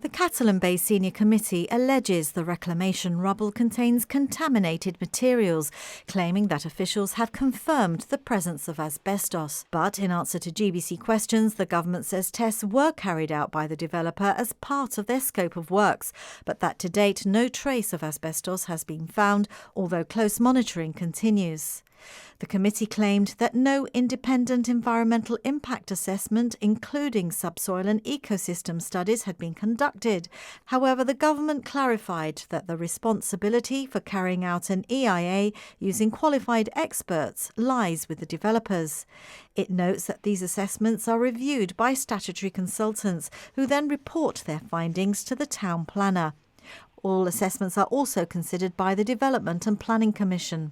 The Catalan Bay Senior Committee alleges the reclamation rubble contains contaminated materials, claiming that officials have confirmed the presence of asbestos. But in answer to GBC questions, the government says tests were carried out by the developer as part of their scope of works, but that to date no trace of asbestos has been found, although close monitoring continues. The committee claimed that no independent environmental impact assessment, including subsoil and ecosystem studies, had been conducted. However, the government clarified that the responsibility for carrying out an EIA using qualified experts lies with the developers. It notes that these assessments are reviewed by statutory consultants who then report their findings to the town planner. All assessments are also considered by the Development and Planning Commission.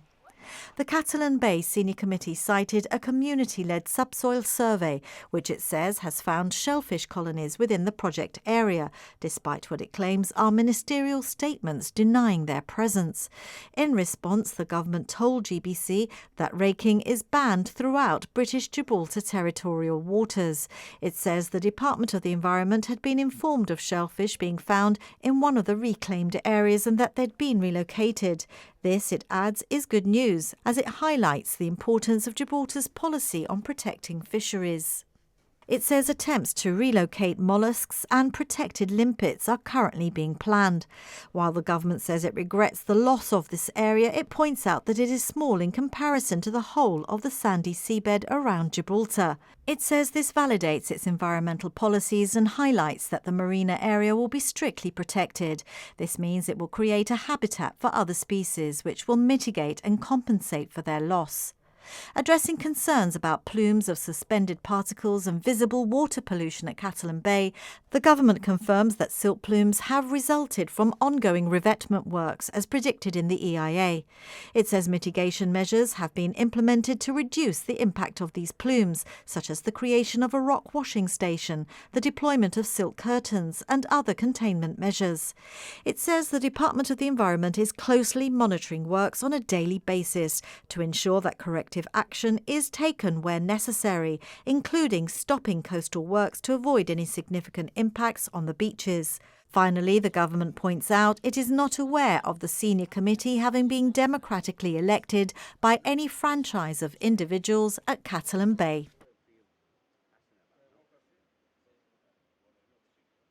The Catalan Bay Senior Committee cited a community-led subsoil survey, which it says has found shellfish colonies within the project area, despite what it claims are ministerial statements denying their presence. In response, the government told GBC that raking is banned throughout British Gibraltar territorial waters. It says the Department of the Environment had been informed of shellfish being found in one of the reclaimed areas and that they'd been relocated. This, it adds, is good news, as it highlights the importance of Gibraltar's policy on protecting fisheries. It says attempts to relocate molluscs and protected limpets are currently being planned. While the government says it regrets the loss of this area, it points out that it is small in comparison to the whole of the sandy seabed around Gibraltar. It says this validates its environmental policies and highlights that the marina area will be strictly protected. This means it will create a habitat for other species, which will mitigate and compensate for their loss. Addressing concerns about plumes of suspended particles and visible water pollution at Catalan Bay, the government confirms that silt plumes have resulted from ongoing revetment works as predicted in the EIA. It says mitigation measures have been implemented to reduce the impact of these plumes, such as the creation of a rock washing station, the deployment of silt curtains and other containment measures. It says the Department of the Environment is closely monitoring works on a daily basis to ensure that corrective action is taken where necessary, including stopping coastal works to avoid any significant impacts on the beaches. Finally, the government points out it is not aware of the Senior Committee having been democratically elected by any franchise of individuals at Catalan Bay.